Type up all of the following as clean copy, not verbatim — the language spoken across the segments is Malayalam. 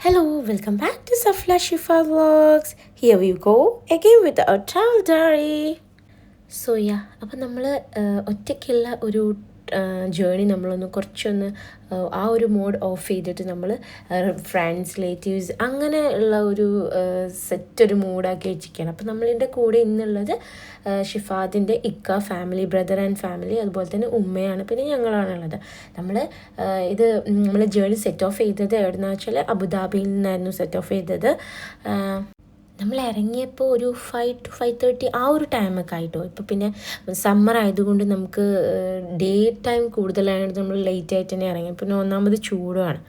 Hello, welcome back to Safla Shifa Vlogs. Here we go again with our travel diary. അപ്പം നമ്മൾ ഒറ്റയ്ക്കുള്ള ഒരു ജേണി നമ്മളൊന്ന് കുറച്ചൊന്ന് ആ ഒരു മോഡ് ഓഫ് ചെയ്തിട്ട് നമ്മൾ ഫ്രണ്ട്സ് റിലേറ്റീവ്സ് അങ്ങനെ ഉള്ള ഒരു സെറ്റ് ഒരു മൂഡാക്കി വെച്ചിരിക്കുകയാണ്. അപ്പം നമ്മളിൻ്റെ കൂടെ ഇന്നുള്ളത് ഷിഫാദിൻ്റെ ഇക്ക ഫാമിലി, ബ്രദർ ആൻഡ് ഫാമിലി, അതുപോലെ തന്നെ ഉമ്മയാണ്, പിന്നെ ഞങ്ങളാണുള്ളത്. നമ്മൾ ജേണി സെറ്റ് ഓഫ് ചെയ്തത് എവിടെയെന്ന് വെച്ചാൽ അബുദാബിയിൽ നിന്നായിരുന്നു സെറ്റ് ഓഫ് ചെയ്തത്. നമ്മൾ ഇറങ്ങിയപ്പോൾ ഒരു 5 to 5:30 ആ ഒരു ടൈമൊക്കെ ആയിട്ടോ. ഇപ്പോൾ പിന്നെ സമ്മർ ആയതുകൊണ്ട് നമുക്ക് ഡേ ടൈം കൂടുതലായതുകൊണ്ട് നമ്മൾ ലേറ്റ് ആയിട്ട് തന്നെ ഇറങ്ങി. പിന്നെ ഒന്നാമത് ചൂടുമാണ്.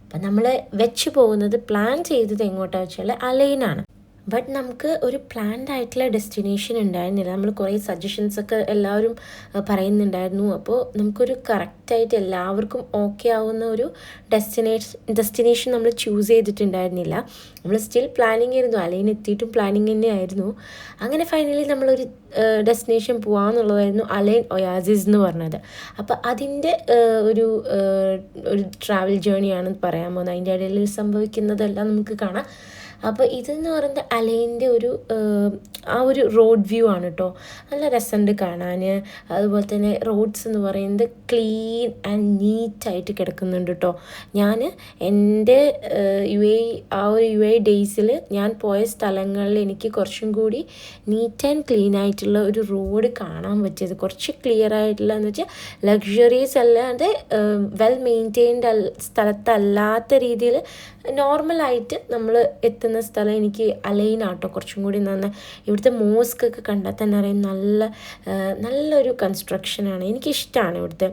അപ്പം നമ്മൾ വെച്ച് പോകുന്നത് പ്ലാൻ ചെയ്തത് എങ്ങോട്ടാണെന്ന് വെച്ചാൽ അലൈനാണ്. ബട്ട് നമുക്ക് ഒരു പ്ലാൻഡ് ആയിട്ടുള്ള ഡെസ്റ്റിനേഷൻ ഉണ്ടായിരുന്നില്ല. നമ്മൾ കുറേ സജഷൻസൊക്കെ എല്ലാവരും പറയുന്നുണ്ടായിരുന്നു. അപ്പോൾ നമുക്കൊരു കറക്റ്റായിട്ട് എല്ലാവർക്കും ഓക്കെ ആവുന്ന ഒരു ഡെസ്റ്റിനേഷൻ നമ്മൾ ചൂസ് ചെയ്തിട്ടുണ്ടായിരുന്നില്ല. നമ്മൾ സ്റ്റിൽ പ്ലാനിങ് ആയിരുന്നു, അലൈൻ എത്തിയിട്ടും പ്ലാനിങ് തന്നെയായിരുന്നു. അങ്ങനെ ഫൈനലി നമ്മളൊരു ഡെസ്റ്റിനേഷൻ പോകാമെന്നുള്ളതായിരുന്നു അലൈൻ ഒയാസിസ് എന്ന് പറഞ്ഞത്. അപ്പോൾ അതിൻ്റെ ഒരു ട്രാവൽ ജേണിയാണെന്ന് പറയാൻ പോകുന്നത്. അതിൻ്റെ ഇടയിൽ സംഭവിക്കുന്നതെല്ലാം നമുക്ക് കാണാം. അപ്പോൾ ഇതെന്ന് പറയുന്നത് അലൈൻ്റെ ആ ഒരു റോഡ് വ്യൂ ആണ് കേട്ടോ. നല്ല രസമുണ്ട് കാണാൻ. അതുപോലെ തന്നെ റോഡ്സ് എന്ന് പറയുന്നത് ക്ലീൻ ആൻഡ് നീറ്റായിട്ട് കിടക്കുന്നുണ്ട് കേട്ടോ. ഞാൻ എൻ്റെ യു എ ഡേയ്സിൽ ഞാൻ പോയ സ്ഥലങ്ങളിൽ എനിക്ക് കുറച്ചും കൂടി നീറ്റ് ആൻഡ് ക്ലീൻ ആയിട്ടുള്ള ഒരു റോഡ് കാണാൻ പറ്റിയത്. കുറച്ച് ക്ലിയർ ആയിട്ടുള്ള എന്ന് വെച്ചാൽ ലക്ഷറീസ് അല്ലാതെ വെൽ മെയിൻറ്റെയിൻഡ് സ്ഥലത്തല്ലാത്ത രീതിയിൽ നോർമലായിട്ട് നമ്മൾ എത്തുന്ന സ്ഥലം എനിക്ക് അലൈനാട്ടോ കുറച്ചും കൂടി നന്നായി. ഇവിടുത്തെ മോസ്കൊക്കെ കണ്ടാൽ തന്നെ അറിയാം നല്ലൊരു കൺസ്ട്രക്ഷനാണ്. എനിക്കിഷ്ടമാണ് ഇവിടുത്തെ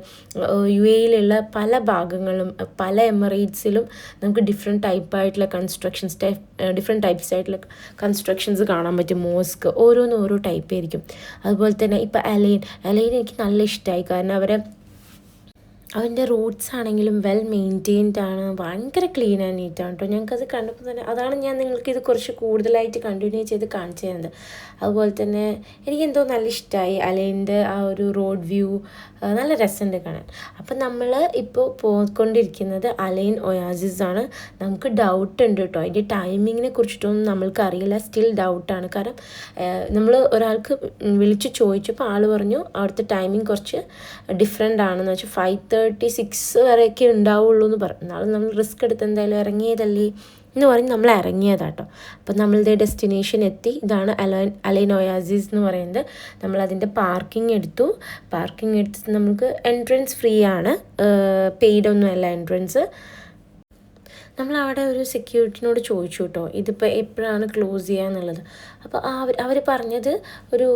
യു എയിലുള്ള പല ഭാഗങ്ങളും. പല എമിറേറ്റ്സിലും നമുക്ക് ഡിഫറെൻറ്റ് ടൈപ്പായിട്ടുള്ള ഡിഫറെൻറ്റ് ടൈപ്സ് ആയിട്ടുള്ള കൺസ്ട്രക്ഷൻസ് കാണാൻ പറ്റും. മോസ്ക് ഓരോന്നും ഓരോ ടൈപ്പ് ആയിരിക്കും. അതുപോലെ തന്നെ ഇപ്പോൾ അലൈൻ എനിക്ക് നല്ല ഇഷ്ടമായി. കാരണം അവൻ്റെ റൂട്ട്സ് ആണെങ്കിലും വെൽ മെയിൻറ്റെയിൻഡ് ആണ്, ഭയങ്കര ക്ലീൻ ആൻഡ് നീറ്റാണ് കേട്ടോ. ഞങ്ങൾക്കത് കണ്ടപ്പോൾ തന്നെ അതാണ് ഞാൻ നിങ്ങൾക്കിത് കുറച്ച് കൂടുതലായിട്ട് കണ്ടിന്യൂ ചെയ്ത് കാണിച്ചു തരുന്നത്. അതുപോലെ തന്നെ എനിക്കെന്തോ നല്ല ഇഷ്ടമായി അലൈൻ്റെ ആ ഒരു റോഡ് വ്യൂ. നല്ല രസമുണ്ട് കാണാൻ. അപ്പം നമ്മൾ ഇപ്പോൾ പോയിക്കൊണ്ടിരിക്കുന്നത് അലൈൻ ഒയാസിസ് ആണ്. നമുക്ക് ഡൗട്ട് ഉണ്ട് കേട്ടോ, അതിൻ്റെ ടൈമിങ്ങിനെ കുറിച്ചിട്ടൊന്നും നമ്മൾക്ക് അറിയില്ല. സ്റ്റിൽ ഡൗട്ടാണ്. കാരണം നമ്മൾ ഒരാൾക്ക് വിളിച്ച് ചോദിച്ചപ്പോൾ ആൾ പറഞ്ഞു അവിടുത്തെ ടൈമിങ് കുറച്ച് ഡിഫറെൻ്റ് ആണെന്ന് വെച്ചാൽ 5:36 വരെയൊക്കെ ഉണ്ടാവുള്ളൂ എന്ന് പറഞ്ഞു. നാളെ നമ്മൾ റിസ്ക് എടുത്ത് എന്തായാലും ഇറങ്ങിയതല്ലേ എന്ന് പറഞ്ഞ് നമ്മൾ ഇറങ്ങിയതാട്ടോ. അപ്പം നമ്മളുടെ ഡെസ്റ്റിനേഷൻ എത്തി. ഇതാണ് അലൈൻ ഒയാസിസ് എന്ന് പറയുന്നത്. നമ്മളതിൻ്റെ പാർക്കിംഗ് എടുത്തു നമുക്ക് എൻട്രൻസ് ഫ്രീ ആണ്, പെയ്ഡ് ഒന്നുമല്ല എൻട്രൻസ്. നമ്മളവിടെ ഒരു സെക്യൂരിറ്റിനോട് ചോദിച്ചു കേട്ടോ ഇതിപ്പോൾ എപ്പോഴാണ് ക്ലോസ് ചെയ്യുക എന്നുള്ളത്. അപ്പോൾ അവർ പറഞ്ഞത് ഒരു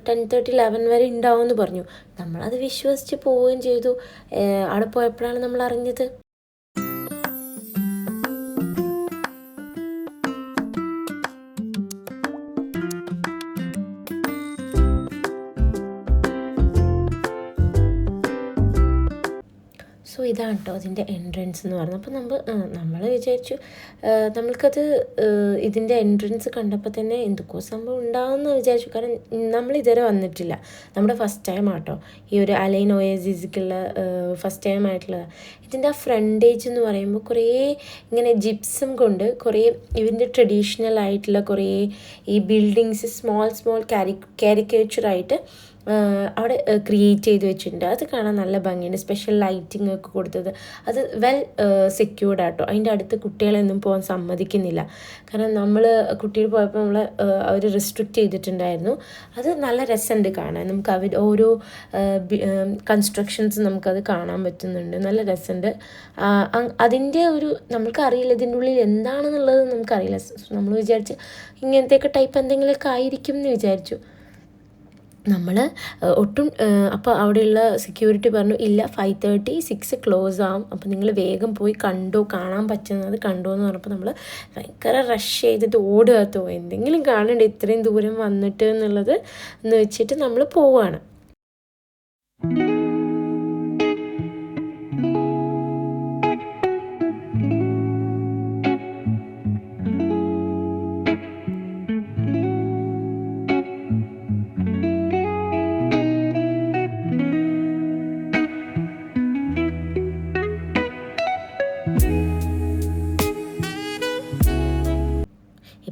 10:30, 11 വരെ ഉണ്ടാവുമെന്ന് പറഞ്ഞു. നമ്മളത് വിശ്വസിച്ച് പോവുകയും ചെയ്തു. അവിടെ പോയപ്പോഴാണ് നമ്മൾ അറിഞ്ഞത്. സോ ഇതാണ് കേട്ടോ അതിൻ്റെ എൻട്രൻസ് എന്ന് പറയുന്നത്. അപ്പോൾ നമ്മൾ വിചാരിച്ചു നമ്മൾക്കത് ഇതിൻ്റെ എൻട്രൻസ് കണ്ടപ്പോൾ തന്നെ എന്തൊക്കെയോ സംഭവം ഉണ്ടാവുമെന്ന് വിചാരിച്ചു. കാരണം നമ്മൾ ഇതുവരെ വന്നിട്ടില്ല, നമ്മുടെ ഫസ്റ്റ് ടൈം ആട്ടോ ഈ ഒരു അലൈൻ ഒയാസിസിക്കുള്ള ഫസ്റ്റ് ടൈം ആയിട്ടുള്ളത്. ഇതിൻ്റെ ആ ഫ്രണ്ടേജ് എന്ന് പറയുമ്പോൾ കുറേ ഇങ്ങനെ ജിപ്സം കൊണ്ട് കുറേ ഇതിൻ്റെ ട്രഡീഷണൽ ആയിട്ടുള്ള കുറേ ഈ ബിൽഡിങ്സ് സ്മോൾ കാരിക്കേച്ചറായിട്ട് അവിടെ ക്രിയേറ്റ് ചെയ്ത് വെച്ചിട്ടുണ്ട്. അത് കാണാൻ നല്ല ഭംഗിയുണ്ട്. സ്പെഷ്യൽ ലൈറ്റിംഗ് ഒക്കെ കൊടുത്തത്. അത് വെൽ സെക്യൂർഡ് ആട്ടോ. അതിൻ്റെ അടുത്ത് കുട്ടികളെയൊന്നും പോകാൻ സമ്മതിക്കുന്നില്ല. കാരണം നമ്മൾ കുട്ടികൾ പോയപ്പോൾ അവർ റെസ്ട്രിക്റ്റ് ചെയ്തിട്ടുണ്ടായിരുന്നു. അത് നല്ല രസമുണ്ട് കാണാൻ. നമുക്ക് ഓരോ കൺസ്ട്രക്ഷൻസ് നമുക്കത് കാണാൻ പറ്റുന്നുണ്ട്. നല്ല രസമുണ്ട്. അതിൻ്റെ നമുക്കറിയില്ല ഇതിൻ്റെ ഉള്ളിൽ എന്താണെന്നുള്ളത് നമുക്കറിയില്ല. നമ്മൾ വിചാരിച്ച് ഇങ്ങനത്തെയൊക്കെ ടൈപ്പ് എന്തെങ്കിലുമൊക്കെ ആയിരിക്കും എന്ന് വിചാരിച്ചു. നമ്മൾ ഒട്ടും അപ്പോൾ അവിടെയുള്ള സെക്യൂരിറ്റി പറഞ്ഞു ഇല്ല 5:36 ക്ലോസ് ആവും, അപ്പോൾ നിങ്ങൾ വേഗം പോയി കാണാൻ പറ്റുന്നത് കണ്ടോ എന്ന് പറഞ്ഞപ്പോൾ നമ്മൾ ഭയങ്കര റഷ് ചെയ്തിട്ട് ഓടുകത്തോ എന്തെങ്കിലും കാണണ്ടേ ഇത്രയും ദൂരം വന്നിട്ട് എന്നുള്ളത് എന്ന് വെച്ചിട്ട് നമ്മൾ പോവുകയാണ്.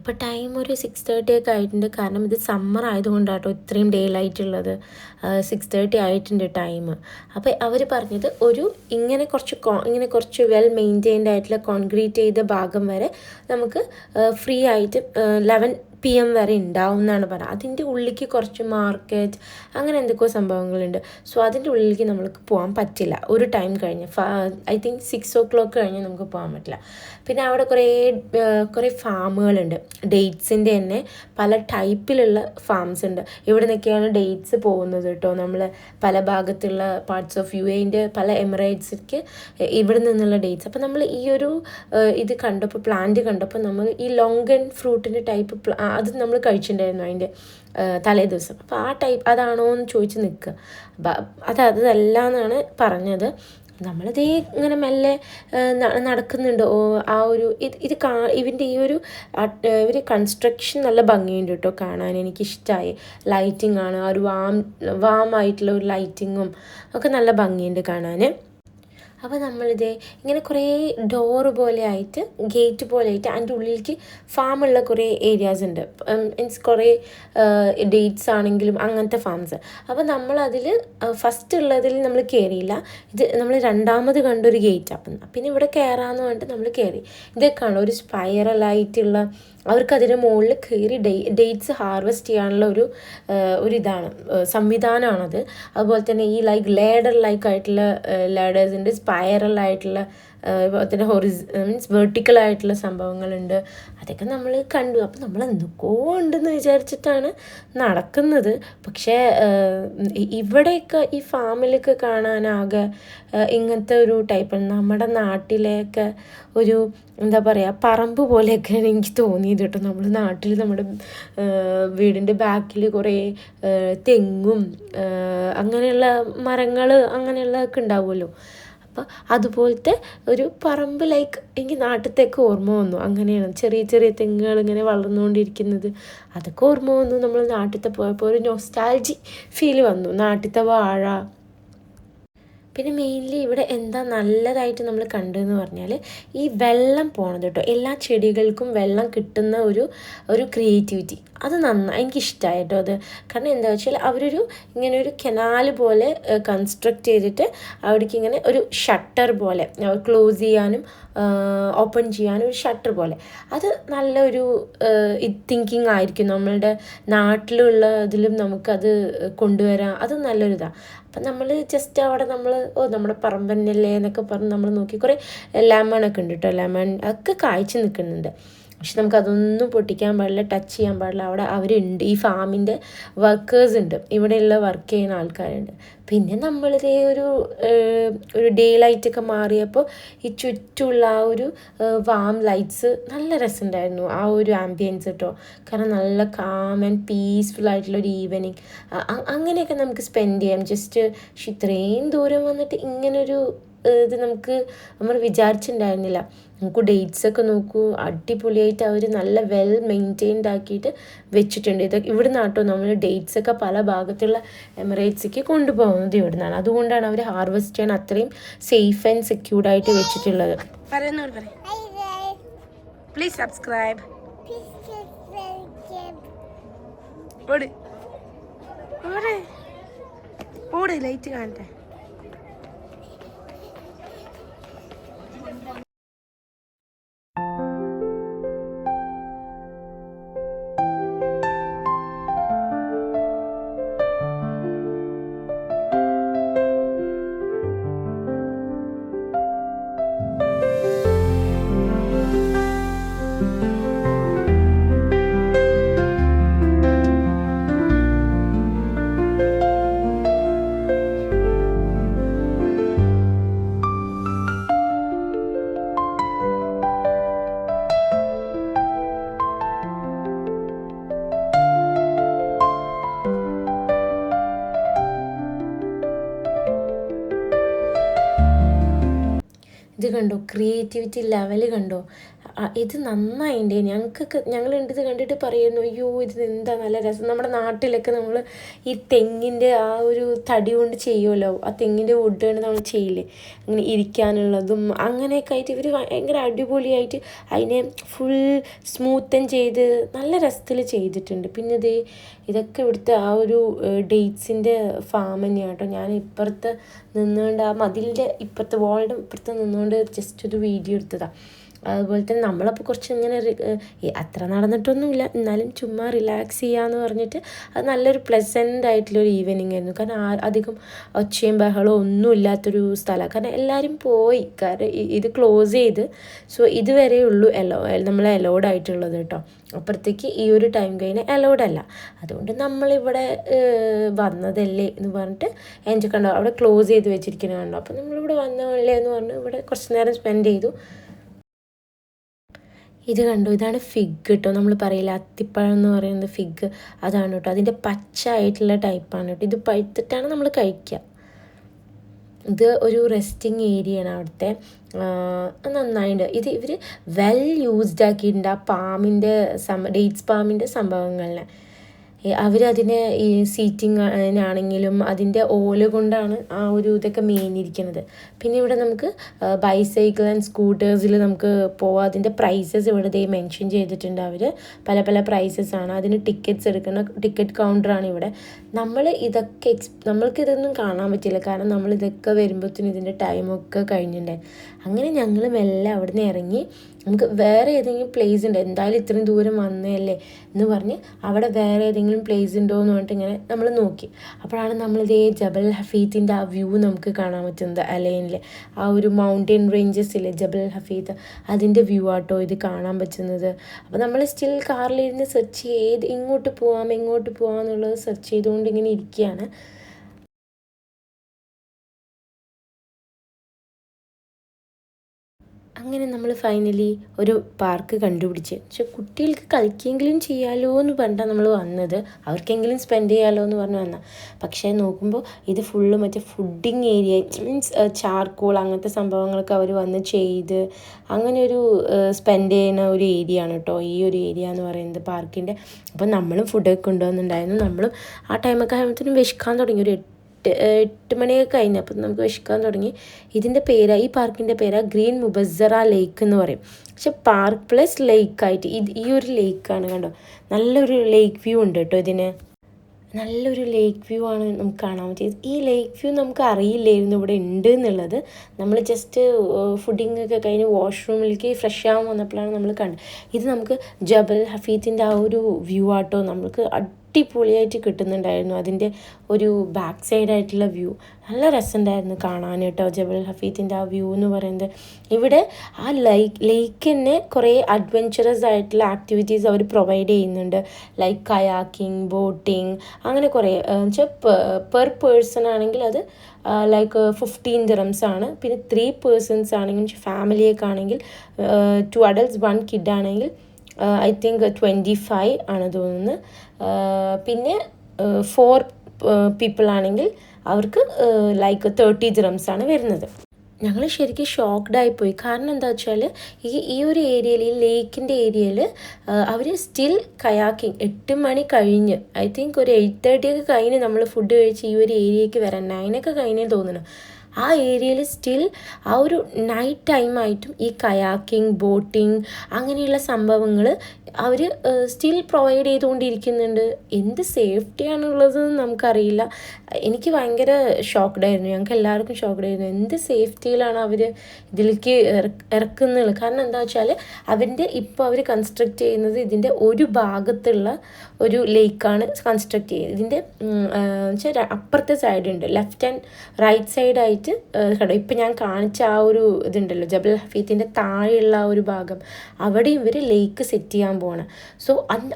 ഇപ്പോൾ ടൈം ഒരു 6:30 ഒക്കെ ആയിട്ടുണ്ട്. കാരണം ഇത് സമ്മർ ആയതുകൊണ്ടാട്ടോ ഇത്രയും ഡേ ലൈറ്റ് ഉള്ളത്. 6:30 ആയിട്ടുണ്ട് ടൈം. അപ്പോൾ അവർ പറഞ്ഞത് ഇങ്ങനെ കുറച്ച് വെൽ മെയിൻറ്റെയിൻഡ് ആയിട്ടുള്ള കോൺക്രീറ്റ് ചെയ്ത ഭാഗം വരെ നമുക്ക് ഫ്രീ ആയിട്ട് 11 PM വരെ ഉണ്ടാവും എന്നാണ് പറയുക. അതിൻ്റെ ഉള്ളിലേക്ക് കുറച്ച് മാർക്കറ്റ് അങ്ങനെ എന്തൊക്കെയോ സംഭവങ്ങളുണ്ട്. സോ അതിൻ്റെ ഉള്ളിലേക്ക് നമ്മൾക്ക് പോകാൻ പറ്റില്ല ഒരു ടൈം കഴിഞ്ഞ്. ഐ തിങ്ക് 6 o'clock കഴിഞ്ഞ് നമുക്ക് പോകാൻ പറ്റില്ല. പിന്നെ അവിടെ കുറേ ഫാമുകളുണ്ട്. ഡേറ്റ്സിൻ്റെ തന്നെ പല ടൈപ്പിലുള്ള ഫാംസ് ഉണ്ട്. ഇവിടെ നിന്നൊക്കെയാണ് ഡേറ്റ്സ് പോകുന്നത് കേട്ടോ. നമ്മൾ പല ഭാഗത്തുള്ള പാർട്സ് ഓഫ് UAE പല എമിറേറ്റ്സിലേക്ക് ഇവിടെ നിന്നുള്ള ഡേറ്റ്സ്. അപ്പോൾ നമ്മൾ ഈ ഒരു ഇത് കണ്ടപ്പോൾ പ്ലാന്റ് കണ്ടപ്പോൾ നമ്മൾ ഈ ലോങ്കൺ ഫ്രൂട്ടിൻ്റെ ടൈപ്പ് അത് നമ്മൾ കഴിച്ചിട്ടുണ്ടായിരുന്നു അതിൻ്റെ തലേ ദിവസം. അപ്പോൾ ആ ടൈപ്പ് അതാണോ എന്ന് ചോദിച്ച് നിൽക്കുക. അതല്ല എന്നാണ് പറഞ്ഞത്. നമ്മളിതേ ഇങ്ങനെ മെല്ലെ നടക്കുന്നുണ്ട്. ആ ഒരു ഇവൻ്റെ ഈ ഒരു ഇവർ കൺസ്ട്രക്ഷൻ നല്ല ഭംഗിയുണ്ട് കേട്ടോ കാണാൻ. എനിക്കിഷ്ടമായി. ലൈറ്റിംഗ് ആണ്, ആ ഒരു വാമായിട്ടുള്ള ഒരു ലൈറ്റിങ്ങും ഒക്കെ നല്ല ഭംഗിയുണ്ട് കാണാൻ. അപ്പോൾ നമ്മളിതേ ഇങ്ങനെ കുറേ ഡോറ് പോലെ ആയിട്ട് ഗേറ്റ് പോലെ ആയിട്ട് അതിൻ്റെ ഉള്ളിലേക്ക് ഫാമുള്ള കുറേ ഏരിയാസ് ഉണ്ട്. മീൻസ് കുറേ ഡേറ്റ്സ് ആണെങ്കിലും അങ്ങനത്തെ ഫാംസ്. അപ്പോൾ നമ്മളതിൽ ഫസ്റ്റ് ഉള്ളതിൽ നമ്മൾ കയറിയില്ല. ഇത് നമ്മൾ രണ്ടാമത് കണ്ടൊരു ഗേറ്റ്. അപ്പം പിന്നെ ഇവിടെ കയറാമെന്ന് പറഞ്ഞിട്ട് നമ്മൾ കയറി. ഇതൊക്കെയാണ് ഒരു സ്പൈറലായിട്ടുള്ള, അവർക്ക് അതിൻ്റെ മുകളിൽ കയറി ഡേറ്റ്സ് ഹാർവെസ്റ്റ് ചെയ്യാനുള്ള ഒരു സംവിധാനമാണത്. അതുപോലെ തന്നെ ഈ ലേഡർ ആയിട്ടുള്ള ലേഡേഴ്സിൻ്റെ സ്പൈറലായിട്ടുള്ള തന്നെ മീൻസ് വെർട്ടിക്കലായിട്ടുള്ള സംഭവങ്ങളുണ്ട്. അതൊക്കെ നമ്മൾ കണ്ടു. അപ്പം നമ്മൾ എന്തൊക്കെയോ ഉണ്ടെന്ന് വിചാരിച്ചിട്ടാണ് നടക്കുന്നത്. പക്ഷേ ഇവിടെയൊക്കെ ഈ ഫാമിലൊക്കെ കാണാനാകെ ഇങ്ങനത്തെ ഒരു ടൈപ്പ് നമ്മുടെ നാട്ടിലെയൊക്കെ ഒരു എന്താ പറയുക പറമ്പ് പോലെയൊക്കെയാണ് എനിക്ക് തോന്നിയത് കേട്ടോ. നമ്മുടെ നാട്ടിൽ നമ്മുടെ വീടിൻ്റെ ബാക്കിൽ കുറേ തെങ്ങും അങ്ങനെയുള്ള മരങ്ങൾ അങ്ങനെയുള്ളതൊക്കെ ഉണ്ടാവുമല്ലോ. അപ്പോൾ അതുപോലത്തെ ഒരു പറമ്പ് എനിക്ക് നാട്ടിലത്തേക്ക് ഓർമ്മ വന്നു. അങ്ങനെയാണ് ചെറിയ ചെറിയ തെങ്ങുകൾ ഇങ്ങനെ വളർന്നുകൊണ്ടിരിക്കുന്നത്. അതൊക്കെ ഓർമ്മ വന്നു. നമ്മൾ നാട്ടിലത്തെ പോയപ്പോൾ ഒരു നൊസ്റ്റാൾജി ഫീൽ വന്നു. നാട്ടിലത്തെ വാഴ. പിന്നെ മെയിൻലി ഇവിടെ എന്താ നല്ലതായിട്ട് നമ്മൾ കണ്ടതെന്ന് പറഞ്ഞാൽ ഈ വെള്ളം പോണത് കേട്ടോ. എല്ലാ ചെടികൾക്കും വെള്ളം കിട്ടുന്ന ഒരു ക്രിയേറ്റിവിറ്റി അത് എനിക്കിഷ്ടമായി കേട്ടോ അത്. കാരണം എന്താ വെച്ചാൽ ഇങ്ങനെ ഒരു കനാൽ പോലെ കൺസ്ട്രക്റ്റ് ചെയ്തിട്ട് അവിടേക്ക് ഇങ്ങനെ ഒരു ഷട്ടർ പോലെ ക്ലോസ് ചെയ്യാനും ഓപ്പൺ ചെയ്യാനും ഒരു ഷട്ടർ പോലെ. അത് നല്ലൊരു തിങ്കിങ് ആയിരിക്കും. നമ്മളുടെ നാട്ടിലുള്ള ഇതിലും നമുക്കത് കൊണ്ടുവരാം. അത് നല്ലൊരിതാണ്. അപ്പം നമ്മൾ ജസ്റ്റ് അവിടെ നമ്മുടെ പറമ്പന്നല്ലേ എന്നൊക്കെ പറഞ്ഞ് നമ്മൾ നോക്കി. കുറേ ലെമണൊക്കെ ഉണ്ട് കേട്ടോ. ലെമൺ ഒക്കെ കായ്ച്ച് നിൽക്കുന്നുണ്ട്. പക്ഷെ നമുക്കതൊന്നും പൊട്ടിക്കാൻ പാടില്ല, ടച്ച് ചെയ്യാൻ പാടില്ല. അവിടെ അവരുണ്ട്, ഈ ഫാമിൻ്റെ വർക്കേഴ്സ് ഉണ്ട്, ഇവിടെയുള്ള വർക്ക് ചെയ്യുന്ന ആൾക്കാരുണ്ട്. പിന്നെ നമ്മളിതേ ഒരു ഡേ ലൈറ്റൊക്കെ മാറിയപ്പോൾ ഈ ചുറ്റുമുള്ള ആ ഒരു വാം ലൈറ്റ്സ് നല്ല രസമുണ്ടായിരുന്നു. ആ ഒരു ആംബിയൻസ് കേട്ടോ. കാരണം നല്ല കാം ആൻഡ് പീസ്ഫുൾ ആയിട്ടുള്ളൊരു ഈവനിങ് അങ്ങനെയൊക്കെ നമുക്ക് സ്പെൻഡ് ചെയ്യാം. ജസ്റ്റ് ഇത്രയും ദൂരം വന്നിട്ട് ഇങ്ങനൊരു ഇത് നമ്മൾ വിചാരിച്ചിട്ടുണ്ടായിരുന്നില്ല. നമുക്ക് ഡേറ്റ്സൊക്കെ നോക്കൂ, അടിപൊളിയായിട്ട് അവർ നല്ല വെൽ മെയിൻറ്റെയിൻഡ് ആക്കിയിട്ട് വെച്ചിട്ടുണ്ട്. ഇവിടെ നിന്നാട്ടോ നമ്മൾ ഡേറ്റ്സൊക്കെ പല ഭാഗത്തുള്ള എമിറേറ്റ്സിലേക്ക് കൊണ്ടുപോകുന്നത് ഇവിടെ നിന്നാണ്. അതുകൊണ്ടാണ് അവർ ഹാർവെസ്റ്റ് ചെയ്യാൻ അത്രയും സേഫ് ആൻഡ് സെക്യൂർഡായിട്ട് വെച്ചിട്ടുള്ളത്. Please subscribe. ലൈറ്റ് കാണട്ടെ. ഇത് കണ്ടോ, ക്രിയേറ്റിവിറ്റി ലെവൽ കണ്ടോ. ഇത് നന്നായിട്ടുണ്ട്. ഞങ്ങളുണ്ട് ഇത് കണ്ടിട്ട് പറയുന്നു, അയ്യോ ഇത് എന്താ നല്ല രസം. നമ്മുടെ നാട്ടിലൊക്കെ നമ്മൾ ഈ തെങ്ങിൻ്റെ ആ ഒരു തടി കൊണ്ട് ചെയ്യുമല്ലോ, ആ തെങ്ങിൻ്റെ വുഡ് കൊണ്ട് നമ്മൾ ചെയ്യില്ലേ, അങ്ങനെ ഇരിക്കാനുള്ളതും അങ്ങനെയൊക്കെ ആയിട്ട് ഇവർ ഭയങ്കര അടിപൊളിയായിട്ട് അതിനെ ഫുൾ സ്മൂത്തൻ ചെയ്ത് നല്ല രസത്തിൽ ചെയ്തിട്ടുണ്ട്. പിന്നെ ഇതൊക്കെ ഇവിടുത്തെ ആ ഒരു ഡേറ്റ്സിൻ്റെ ഫാം തന്നെയാണ് കേട്ടോ. ഞാൻ ഇപ്പുറത്ത് നിന്നുകൊണ്ട് ആ മതിലിൻ്റെ ഇപ്പുറത്തെ വാളിൻ്റെ ഇപ്പുറത്ത് നിന്നുകൊണ്ട് ജസ്റ്റ് ഒരു വീഡിയോ എടുത്തതാണ്. അതുപോലെ തന്നെ നമ്മളപ്പോൾ കുറച്ച് ഇങ്ങനെ അത്ര നടന്നിട്ടൊന്നുമില്ല, എന്നാലും ചുമ്മാ റിലാക്സ് ചെയ്യാമെന്ന് പറഞ്ഞിട്ട് അത് നല്ലൊരു പ്ലസൻ്റ് ആയിട്ടുള്ളൊരു ഈവനിങ് ആയിരുന്നു. കാരണം അധികം ഒച്ചയും ബഹളവും ഒന്നും ഇല്ലാത്തൊരു സ്ഥലമാണ്. കാരണം എല്ലാവരും പോയി, കാരണം ഇത് ക്ലോസ് ചെയ്ത്. സോ ഇതുവരെ ഉള്ളൂ നമ്മൾ അലൗഡ് ആയിട്ടുള്ളത് കേട്ടോ. അപ്പുറത്തേക്ക് ഈ ഒരു ടൈം കഴിഞ്ഞ് അലൗഡ് അല്ല. അതുകൊണ്ട് നമ്മളിവിടെ വന്നതല്ലേ എന്ന് പറഞ്ഞിട്ട് എൻജോയ് കണ്ടോ, അവിടെ ക്ലോസ് ചെയ്ത് വെച്ചിരിക്കുന്നത് കണ്ടോ. അപ്പോൾ നമ്മളിവിടെ വന്നതല്ലേ എന്ന് പറഞ്ഞ് ഇവിടെ കുറച്ച് നേരം സ്പെൻഡ് ചെയ്തു. ഇത് കണ്ടോ, ഇതാണ് ഫിഗ് കേട്ടോ. നമ്മൾ പറയില്ല അത്തിപ്പഴം എന്ന് പറയുന്നത് ഫിഗ്, അതാണ് കേട്ടോ. അതിൻ്റെ പച്ച ആയിട്ടുള്ള ടൈപ്പാണ് കേട്ടോ. ഇത് പഴുത്തിട്ടാണ് നമ്മൾ കഴിക്കുക. ഇത് ഒരു റെസ്റ്റിംഗ് ഏരിയയാണ് അവിടുത്തെ. നന്നായിട്ടുണ്ട്. ഇത് ഇവർ വെൽ യൂസ്ഡ് ആക്കിയിട്ടുണ്ട് ആ പാമിൻ്റെ ഡേറ്റ്സ് പാമിൻ്റെ സംഭവങ്ങളിനെ. അവരതിനെ ഈ സീറ്റിങ്ങിനാണെങ്കിലും അതിൻ്റെ ഓല കൊണ്ടാണ് ആ ഒരു ഇതൊക്കെ മേഞ്ഞിരിക്കുന്നത്. പിന്നെ ഇവിടെ നമുക്ക് ബൈസൈക്കിൾ ആൻഡ് സ്കൂട്ടേഴ്സിൽ നമുക്ക് പോവാം. അതിൻ്റെ പ്രൈസസ് ഇവിടെ മെൻഷൻ ചെയ്തിട്ടുണ്ട് അവർ. പല പല പ്രൈസസ് ആണ്. അതിന് ടിക്കറ്റ്സ് എടുക്കുന്ന ടിക്കറ്റ് കൗണ്ടറാണ് ഇവിടെ. നമ്മൾക്കിതൊന്നും കാണാൻ പറ്റില്ല, കാരണം നമ്മളിതൊക്കെ വരുമ്പോഴത്തേനും ഇതിൻ്റെ ടൈമൊക്കെ കഴിഞ്ഞിട്ടുണ്ടായി. അങ്ങനെ ഞങ്ങൾ മെല്ലെ അവിടെ നിന്ന് ഇറങ്ങി. നമുക്ക് വേറെ ഏതെങ്കിലും പ്ലേസ് ഉണ്ട്, എന്തായാലും ഇത്രയും ദൂരം വന്നതല്ലേ എന്ന് പറഞ്ഞ് അവിടെ വേറെ ഏതെങ്കിലും പ്ലേസ് ഉണ്ടോ എന്ന് പറഞ്ഞിട്ട് ഇങ്ങനെ നമ്മൾ നോക്കി. അപ്പോഴാണ് നമ്മളിതേ ജബൽ ഹഫീത്തിൻ്റെ ആ വ്യൂ നമുക്ക് കാണാൻ പറ്റുന്നത്. അലൈനിലെ ആ ഒരു മൗണ്ടൻ റേഞ്ചസിലെ ജബൽ ഹഫീത്ത്, അതിൻ്റെ വ്യൂ ആട്ടോ ഇത് കാണാൻ പറ്റുന്നത്. അപ്പോൾ നമ്മൾ സ്റ്റിൽ കാറിലിരുന്ന് സെർച്ച് ചെയ്ത് എങ്ങോട്ട് പോവാം എന്നുള്ളത് സെർച്ച് ചെയ്തുകൊണ്ട് ഇങ്ങനെ ഇരിക്കുകയാണ്. അങ്ങനെ നമ്മൾ ഫൈനലി ഒരു പാർക്ക് കണ്ടുപിടിച്ച്. പക്ഷെ കുട്ടികൾക്ക് കളിക്കെങ്കിലും ചെയ്യാമല്ലോ എന്ന് പറഞ്ഞാൽ നമ്മൾ വന്നത്, അവർക്കെങ്കിലും സ്പെൻഡ് ചെയ്യാമല്ലോ എന്ന് പറഞ്ഞ് വന്നാൽ. പക്ഷേ നോക്കുമ്പോൾ ഇത് ഫുള്ള് മറ്റേ ഫുഡിങ് ഏരിയ, മീൻസ് ചാർക്കോൾ അങ്ങനത്തെ സംഭവങ്ങളൊക്കെ അവർ വന്ന് ചെയ്ത് അങ്ങനെ ഒരു സ്പെൻഡ് ചെയ്യുന്ന ഒരു ഏരിയ ആണ് കേട്ടോ ഈ ഒരു ഏരിയ എന്ന് പറയുന്നത് പാർക്കിൻ്റെ. അപ്പം നമ്മളും ഫുഡൊക്കെ കൊണ്ടുവന്നിട്ടുണ്ടായിരുന്നു. നമ്മളും ആ ടൈമൊക്കെ ആകുമ്പോഴത്തേനും വിശക്കാൻ തുടങ്ങി. ഒരു 8 മണിയൊക്കെ കഴിഞ്ഞ് അപ്പം നമുക്ക് വിശക്കാൻ തുടങ്ങി. ഇതിൻ്റെ ഈ പാർക്കിൻ്റെ പേരാ ഗ്രീൻ മുബസ്സറ ലേക്ക് എന്ന് പറയും. പക്ഷെ പാർക്ക് പ്ലസ് ലേക്കായിട്ട് ഈ ഒരു ലേക്കാണ് കണ്ടോ. നല്ലൊരു ലേക്ക് വ്യൂ ഉണ്ട് കേട്ടോ ഇതിന്. നല്ലൊരു ലേക്ക് വ്യൂ ആണ് നമുക്ക് കാണാൻ പറ്റിയത്. ഈ ലേക്ക് വ്യൂ നമുക്ക് അറിയില്ലായിരുന്നു ഇവിടെ ഉണ്ട് എന്നുള്ളത്. നമ്മൾ ജസ്റ്റ് ഫുഡിങ് ഒക്കെ കഴിഞ്ഞ് വാഷ്റൂമിലേക്ക് ഫ്രഷ് ആവാൻ വന്നപ്പോഴാണ് നമ്മൾ കണ്ടത്. ഇത് നമുക്ക് ജബൽ ഹഫീത്തിൻ്റെ ആ ഒരു വ്യൂ ആട്ടോ നമുക്ക് അടിപൊളിയായിട്ട് കിട്ടുന്നുണ്ടായിരുന്നു. അതിൻ്റെ ഒരു ബാക്ക് സൈഡായിട്ടുള്ള വ്യൂ നല്ല രസമുണ്ടായിരുന്നു കാണാൻ കേട്ടോ. ജബൽ ഹഫീത്തിൻ്റെ ആ വ്യൂ എന്ന് പറയുന്നത്. ഇവിടെ ആ ലേക്ക് തന്നെ കുറേ അഡ്വെഞ്ചറസ് ആയിട്ടുള്ള ആക്ടിവിറ്റീസ് അവർ പ്രൊവൈഡ് ചെയ്യുന്നുണ്ട്. ലൈക്ക് കയാക്കിംഗ്, ബോട്ടിങ്, അങ്ങനെ കുറേ വെച്ചാൽ പെർ പേഴ്സൺ ആണെങ്കിൽ അത് ലൈക്ക് 15 dirhams ആണ്. പിന്നെ 3 persons ആണെങ്കിൽ ഫാമിലിയൊക്കെ ആണെങ്കിൽ 2 adults 1 kid ആണെങ്കിൽ ഐ തിങ്ക് 25 ആണ് തോന്നുന്നത്. പിന്നെ 4 people ആണെങ്കിൽ അവർക്ക് ലൈക്ക് 30 dirhams ആണ് വരുന്നത്. ഞങ്ങൾ ശരിക്കും ഷോക്ക്ഡായിപ്പോയി. കാരണം എന്താ വെച്ചാൽ ഈ ഒരു ഏരിയയിൽ, ഈ ലേക്കിൻ്റെ ഏരിയയിൽ അവർ സ്റ്റിൽ കയാക്കിങ് 8 മണി കഴിഞ്ഞ്, ഐ തിങ്ക് ഒരു 8:30 ഒക്കെ കഴിഞ്ഞ് നമ്മൾ ഫുഡ് കഴിച്ച് ഈ ഒരു ഏരിയയ്ക്ക് വരാൻ 9 ഒക്കെ കഴിഞ്ഞേ തോന്നുന്നു. ആ ഏരിയയിൽ സ്റ്റിൽ ആ ഒരു നൈറ്റ് ടൈമായിട്ടും ഈ കയാക്കിംഗ്, ബോട്ടിങ് അങ്ങനെയുള്ള സംഭവങ്ങൾ അവർ സ്റ്റിൽ പ്രൊവൈഡ് ചെയ്തുകൊണ്ടിരിക്കുന്നുണ്ട്. എന്ത് സേഫ്റ്റിയാണുള്ളതെന്ന് നമുക്കറിയില്ല. എനിക്ക് ഭയങ്കര ഷോക്ക്ഡായിരുന്നു. ഞങ്ങൾക്ക് എല്ലാവർക്കും ഷോക്ക്ഡായിരുന്നു. എന്ത് സേഫ്റ്റിയിലാണ് അവർ ഇതിലേക്ക് ഇറക്കുന്നത്. കാരണം എന്താ വെച്ചാൽ ഇപ്പോൾ അവർ കൺസ്ട്രക്റ്റ് ചെയ്യുന്നത് ഇതിൻ്റെ ഒരു ഭാഗത്തുള്ള ഒരു ലേക്കാണ് കൺസ്ട്രക്റ്റ് ചെയ്യുന്നത്. ഇതിൻ്റെ വെച്ചാൽ അപ്പുറത്തെ സൈഡുണ്ട്, ലെഫ്റ്റ് ആൻഡ് റൈറ്റ് സൈഡായിട്ട് കണ്ടോ. ഇപ്പം ഞാൻ കാണിച്ച ആ ഒരു ഇതുണ്ടല്ലോ ജബൽ ഹഫീത്തിൻ്റെ താഴെയുള്ള ആ ഒരു ഭാഗം, അവിടെ ഇവർ ലേക്ക് സെറ്റ് ചെയ്യാൻ പോവാണ്. സോ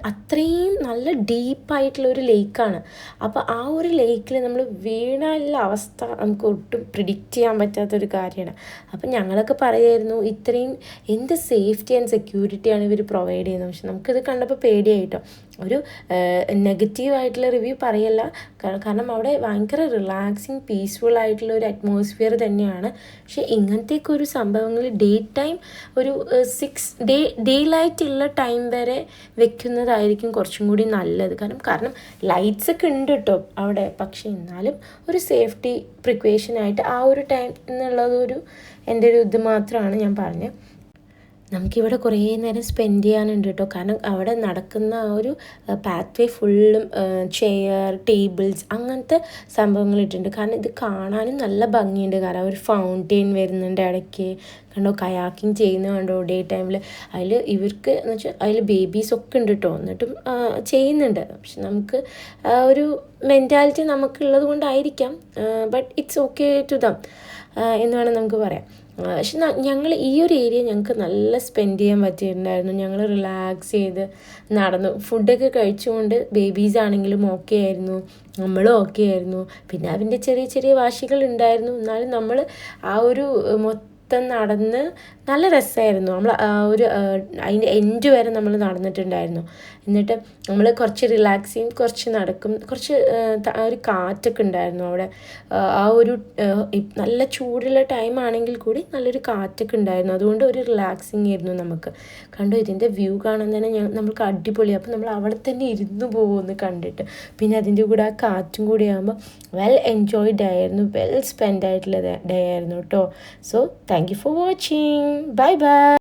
അത്രയും നല്ല ഡീപ്പായിട്ടുള്ള ഒരു ലേക്കാണ്. അപ്പോൾ ആ ഒരു ലേക്കിൽ നമ്മൾ വീണാനുള്ള അവസ്ഥ നമുക്ക് ഒട്ടും പ്രിഡിക്റ്റ് ചെയ്യാൻ പറ്റാത്തൊരു കാര്യമാണ്. അപ്പം ഞങ്ങളൊക്കെ പറയായിരുന്നു ഇത്രയും എന്ത് സേഫ്റ്റി ആൻഡ് സെക്യൂരിറ്റിയാണ് ഇവർ പ്രൊവൈഡ് ചെയ്യുന്നത്. പക്ഷെ നമുക്കിത് കണ്ടപ്പോൾ പേടിയായിട്ടോ. ഒരു നെഗറ്റീവായിട്ടുള്ള റിവ്യൂ പറയല്ല, കാരണം അവിടെ ഭയങ്കര റിലാക്സിങ് പീസ്ഫുൾ ആയിട്ടുള്ള ഒരു അറ്റ്മോസ്ഫിയർ തന്നെയാണ്. പക്ഷേ ഇങ്ങനത്തെയൊക്കെ ഒരു സംഭവങ്ങൾ ഡേ ടൈം ഒരു 6 ഡേ ലൈറ്റ് ഉള്ള ടൈം വരെ വെക്കുന്നതായിരിക്കും കുറച്ചും കൂടി നല്ലത്. കാരണം ലൈറ്റ്സ് ഒക്കെ ഉണ്ട് കേട്ടോ അവിടെ, പക്ഷേ എന്നാലും ഒരു സേഫ്റ്റി പ്രിക്വേഷനായിട്ട് ആ ഒരു ടൈം എന്നുള്ളതൊരു എൻ്റെ ഒരു ഇത് മാത്രമാണ് ഞാൻ പറഞ്ഞത്. നമുക്കിവിടെ കുറേ നേരം സ്പെൻഡ് ചെയ്യാനുണ്ട് കേട്ടോ, കാരണം അവിടെ നടക്കുന്ന ആ ഒരു പാത്ത് വേ ഫുള്ളും ചെയർ ടേബിൾസ് അങ്ങനത്തെ സംഭവങ്ങൾ ഇട്ടിട്ടുണ്ട്. കാരണം ഇത് കാണാനും നല്ല ഭംഗിയുണ്ട്, കാരണം ഒരു ഫൗണ്ടെയിൻ വരുന്നുണ്ട് ഇടയ്ക്ക് കണ്ടോ, കയാക്കിങ് ചെയ്യുന്നത് കണ്ടോ ഡേ ടൈമിൽ. അതിൽ ഇവർക്ക് എന്ന് വെച്ചാൽ അതിൽ ബേബീസൊക്കെ ഉണ്ട് കേട്ടോ, എന്നിട്ടും ചെയ്യുന്നുണ്ട്. പക്ഷെ നമുക്ക് ആ ഒരു മെൻറ്റാലിറ്റി നമുക്കുള്ളത് കൊണ്ടായിരിക്കാം, but it's okay to dumb എന്ന് വേണം നമുക്ക് പറയാം. പക്ഷെ ഞങ്ങൾ ഈ ഒരു ഏരിയ ഞങ്ങൾക്ക് നല്ല സ്പെൻഡ് ചെയ്യാൻ പറ്റിയിട്ടുണ്ടായിരുന്നു. ഞങ്ങൾ റിലാക്സ് ചെയ്ത് നടന്നു, ഫുഡൊക്കെ കഴിച്ചുകൊണ്ട് ബേബീസ് ആണെങ്കിലും ഓക്കെ ആയിരുന്നു, നമ്മളും ഓക്കെ ആയിരുന്നു. പിന്നെ അതിൻ്റെ ചെറിയ ചെറിയ വാശികൾ ഉണ്ടായിരുന്നു, എന്നാലും നമ്മൾ ആ ഒരു നടന്ന് നല്ല രസമായിരുന്നു. നമ്മൾ ഒരു അതിൻ്റെ എൻഡ് വരെ നമ്മൾ നടന്നിട്ടുണ്ടായിരുന്നു. എന്നിട്ട് നമ്മൾ കുറച്ച് റിലാക്സ് ചെയ്യും, കുറച്ച് നടക്കും, കുറച്ച് ഒരു കാറ്റൊക്കെ ഉണ്ടായിരുന്നു അവിടെ. ആ ഒരു നല്ല ചൂടുള്ള ടൈം ആണെങ്കിൽ കൂടി നല്ലൊരു കാറ്റൊക്കെ ഉണ്ടായിരുന്നു, അതുകൊണ്ട് ഒരു റിലാക്സിങ് ആയിരുന്നു നമുക്ക്. കണ്ടു, ഇതിൻ്റെ വ്യൂ കാണാൻ തന്നെ നമുക്ക് അടിപൊളി. അപ്പോൾ നമ്മൾ അവിടെ തന്നെ ഇരുന്ന് പോകുമെന്ന് കണ്ടിട്ട്, പിന്നെ അതിൻ്റെ കൂടെ ആ കാറ്റും കൂടി ആകുമ്പോൾ വെൽ എൻജോയ്ഡ് ആയിരുന്നു, വെൽ സ്പെൻഡ് ആയിട്ടുള്ള ഡേ ആയിരുന്നു കേട്ടോ. So thank you for watching, bye bye.